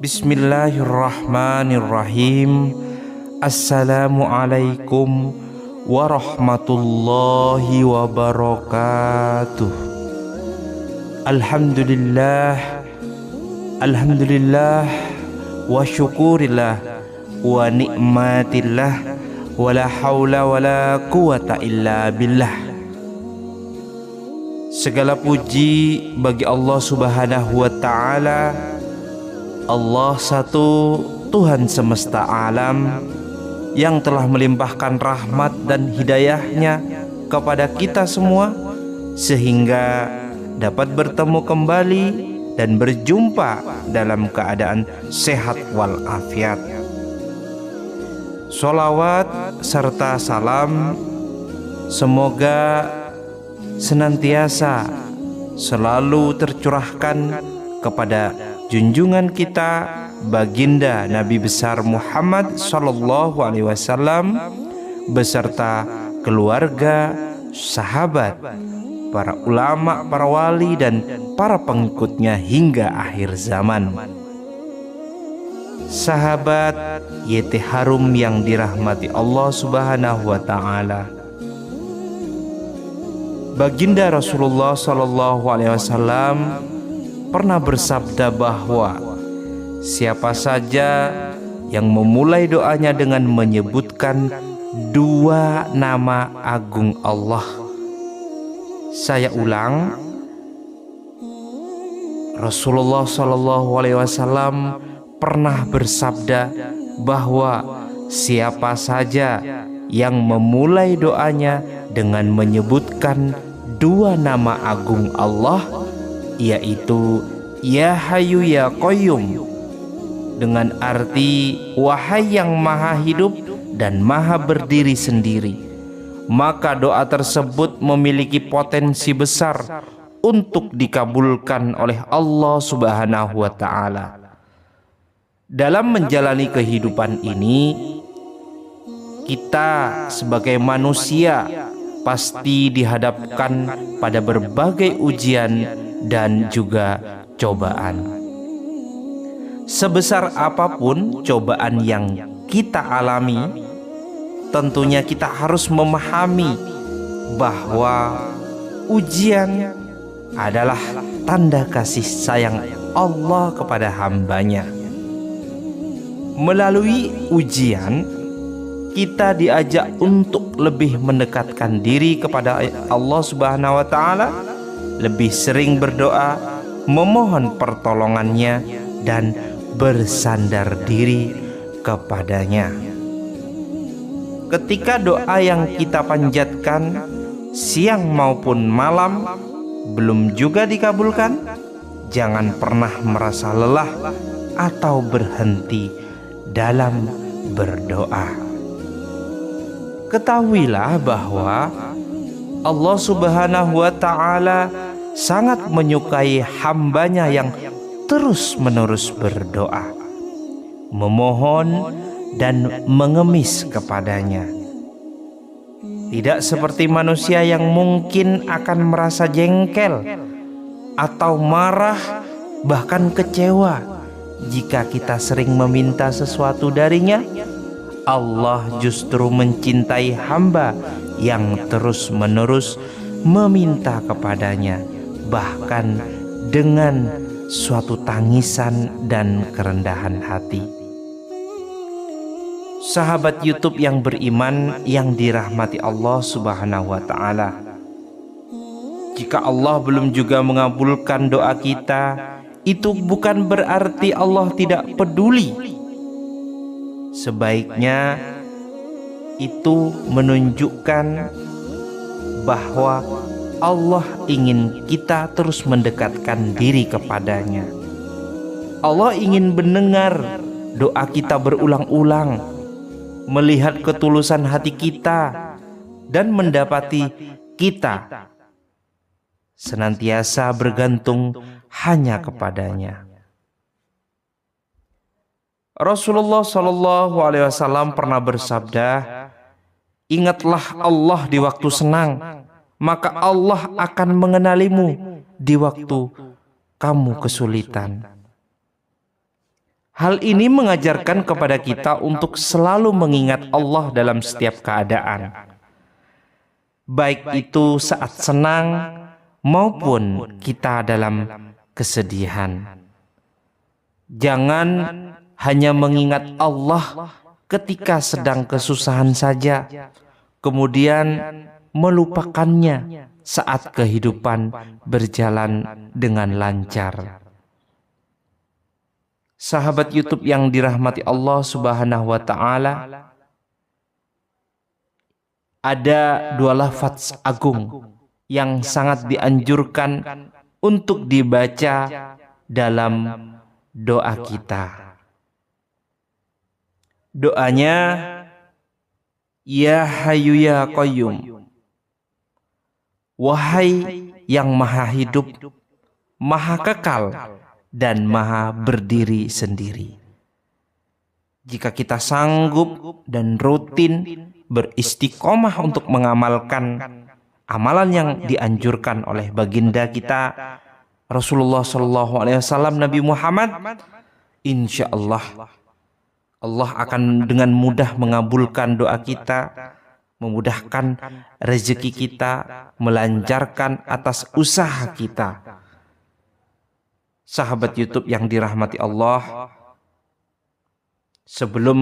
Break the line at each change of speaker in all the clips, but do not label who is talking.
Bismillahirrahmanirrahim. Assalamualaikum warahmatullahi wabarakatuh. Alhamdulillah, alhamdulillah, wa syukurillah, wa nikmatillah, wa la hawla wa la quwata illa billah. Segala puji bagi Allah Subhanahu wa ta'ala. Allah satu, Tuhan semesta alam, yang telah melimpahkan rahmat dan hidayahnya kepada kita semua, sehingga dapat bertemu kembali dan berjumpa dalam keadaan sehat walafiat. Sholawat serta salam semoga senantiasa selalu tercurahkan kepada junjungan kita baginda Nabi besar Muhammad sallallahu alaihi wasallam beserta keluarga, sahabat, para ulama, para wali dan para pengikutnya hingga akhir zaman. Sahabat YT Harum yang dirahmati Allah Subhanahu wa taala. Baginda Rasulullah sallallahu alaihi wasallam pernah bersabda bahwa siapa saja yang memulai doanya dengan menyebutkan dua nama agung Allah. Saya ulang, Rasulullah sallallahu alaihi wasallam pernah bersabda bahwa siapa saja yang memulai doanya dengan menyebutkan dua nama agung Allah, yaitu Ya Hayyu Ya Qayyum, dengan arti wahai yang maha hidup dan maha berdiri sendiri, maka doa tersebut memiliki potensi besar untuk dikabulkan oleh Allah Subhanahu wa ta'ala. Dalam menjalani kehidupan ini, kita sebagai manusia pasti dihadapkan pada berbagai ujian dan juga cobaan. Sebesar apapun cobaan yang kita alami, tentunya kita harus memahami bahwa ujian adalah tanda kasih sayang Allah kepada hambanya. Melalui ujian, kita diajak untuk lebih mendekatkan diri kepada Allah Subhanahu wa ta'ala, lebih sering berdoa, memohon pertolongannya, dan bersandar diri kepadanya. Ketika doa yang kita panjatkan siang maupun malam belum juga dikabulkan, jangan pernah merasa lelah atau berhenti dalam berdoa. Ketahuilah bahwa Allah Subhanahu wa ta'ala sangat menyukai hambanya yang terus-menerus berdoa, memohon dan mengemis kepadanya. Tidak seperti manusia yang mungkin akan merasa jengkel atau marah, bahkan kecewa jika kita sering meminta sesuatu darinya. Allah justru mencintai hamba yang terus-menerus meminta kepadanya, bahkan dengan suatu tangisan dan kerendahan hati. Sahabat YouTube yang beriman yang dirahmati Allah Subhanahu wa ta'ala, jika Allah belum juga mengabulkan doa kita, itu bukan berarti Allah tidak peduli. Sebaiknya itu menunjukkan bahwa Allah ingin kita terus mendekatkan diri kepadanya. Allah ingin mendengar doa kita berulang-ulang, melihat ketulusan hati kita, dan mendapati kita senantiasa bergantung hanya kepadanya. Rasulullah Shallallahu Alaihi Wasallam pernah bersabda, ingatlah Allah di waktu senang, maka Allah akan mengenalimu di waktu kamu kesulitan. Hal ini mengajarkan kepada kita untuk selalu mengingat Allah dalam setiap keadaan, baik itu saat senang maupun kita dalam kesedihan. Jangan hanya mengingat Allah ketika sedang kesusahan saja, kemudian melupakannya saat kehidupan berjalan dengan lancar. Sahabat YouTube yang dirahmati Allah Subhanahu wa Ta'ala, ada dua lafaz agung yang sangat dianjurkan untuk dibaca dalam doa kita. Doanya, Ya Hayyu Ya Qayyum, wahai yang maha hidup, maha kekal, dan maha berdiri sendiri. Jika kita sanggup dan rutin beristiqomah untuk mengamalkan amalan yang dianjurkan oleh baginda kita Rasulullah SAW, Nabi Muhammad, insya Allah akan dengan mudah mengabulkan doa kita, memudahkan rezeki kita, melancarkan atas usaha kita. Sahabat YouTube yang dirahmati Allah, sebelum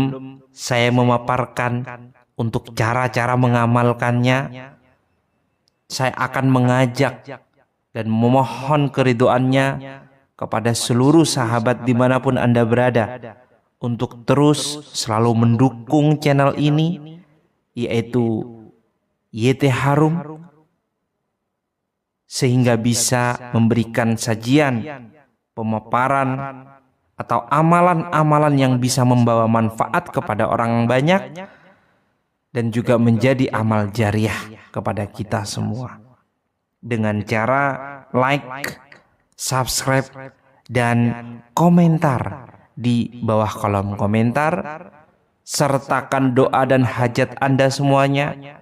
saya memaparkan untuk cara-cara mengamalkannya, saya akan mengajak dan memohon keridhoannya kepada seluruh sahabat dimanapun Anda berada untuk terus selalu mendukung channel ini, yaitu YT Harum, sehingga bisa memberikan sajian, pemaparan, atau amalan-amalan yang bisa membawa manfaat kepada orang banyak dan juga menjadi amal jariah kepada kita semua dengan cara like, subscribe, dan komentar di bawah kolom komentar. Sertakan doa dan hajat Anda semuanya.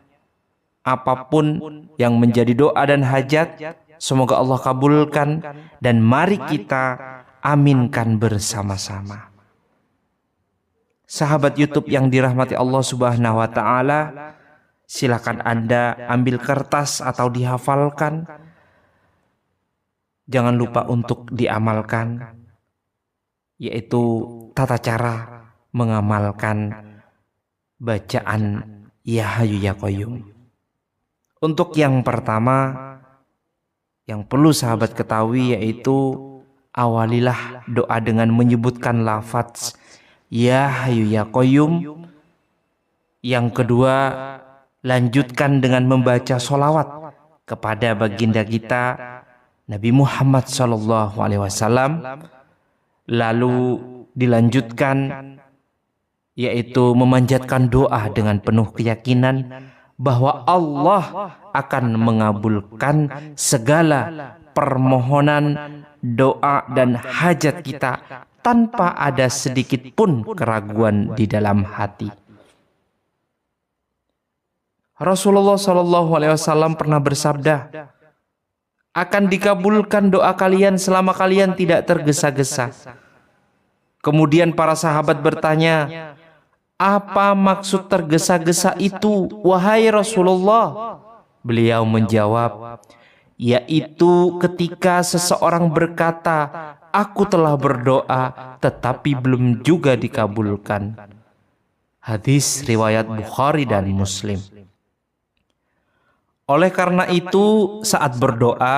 Apapun yang menjadi doa dan hajat, semoga Allah kabulkan, dan mari kita aminkan bersama-sama. Sahabat YouTube yang dirahmati Allah Subhanahu wa Ta'ala, silakan Anda ambil kertas atau dihafalkan. Jangan lupa untuk diamalkan, yaitu tata cara mengamalkan bacaan Ya Hayyu Ya Qayyum. Untuk yang pertama yang perlu sahabat ketahui, yaitu awalilah doa dengan menyebutkan lafaz Ya Hayyu Ya Qayyum. Yang kedua, lanjutkan dengan membaca sholawat kepada baginda kita Nabi Muhammad SAW. Lalu dilanjutkan yaitu memanjatkan doa dengan penuh keyakinan bahwa Allah akan mengabulkan segala permohonan, doa, dan hajat kita tanpa ada sedikit pun keraguan di dalam hati. Rasulullah SAW pernah bersabda, akan dikabulkan doa kalian selama kalian tidak tergesa-gesa. Kemudian para sahabat bertanya, apa maksud tergesa-gesa itu, wahai Rasulullah? Beliau menjawab, yaitu ketika seseorang berkata, aku telah berdoa tetapi belum juga dikabulkan. Hadis riwayat Bukhari dan Muslim. Oleh karena itu, saat berdoa,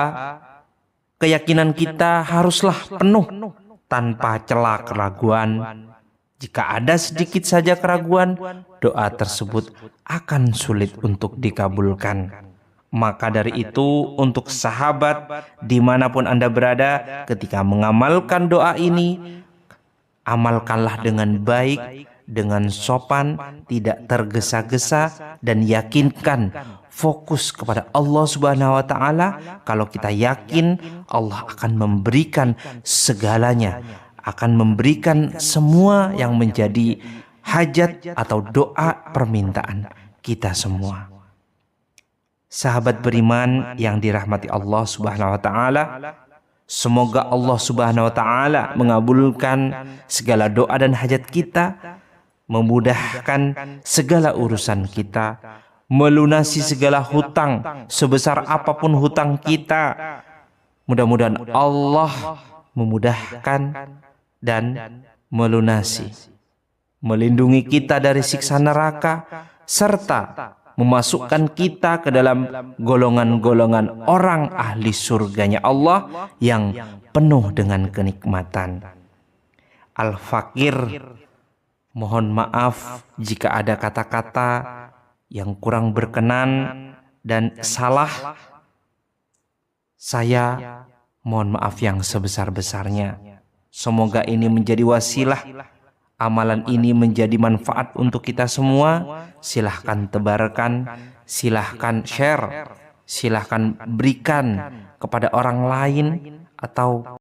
keyakinan kita haruslah penuh tanpa celah keraguan. Jika ada sedikit saja keraguan, doa tersebut akan sulit untuk dikabulkan. Maka dari itu, untuk sahabat dimanapun Anda berada, ketika mengamalkan doa ini, amalkanlah dengan baik, dengan sopan, tidak tergesa-gesa, dan yakinkan fokus kepada Allah Subhanahu wa Ta'ala. Kalau kita yakin, Allah akan memberikan segalanya, akan memberikan semua yang menjadi hajat atau doa permintaan kita semua. Sahabat beriman yang dirahmati Allah Subhanahu wa Ta'ala, Semoga Allah Subhanahu wa taala mengabulkan segala doa dan hajat kita, memudahkan segala urusan kita, melunasi segala hutang sebesar apapun hutang kita. Mudah-mudahan Allah memudahkan dan melunasi, melindungi kita dari siksa neraka, serta memasukkan kita ke dalam golongan-golongan orang ahli surganya Allah yang penuh dengan kenikmatan. Al-Fakir, mohon maaf jika ada kata-kata yang kurang berkenan dan salah. Saya mohon maaf yang sebesar-besarnya. Semoga ini menjadi wasilah, amalan ini menjadi manfaat untuk kita semua. Silahkan tebarkan, silahkan share, silahkan berikan kepada orang lain, atau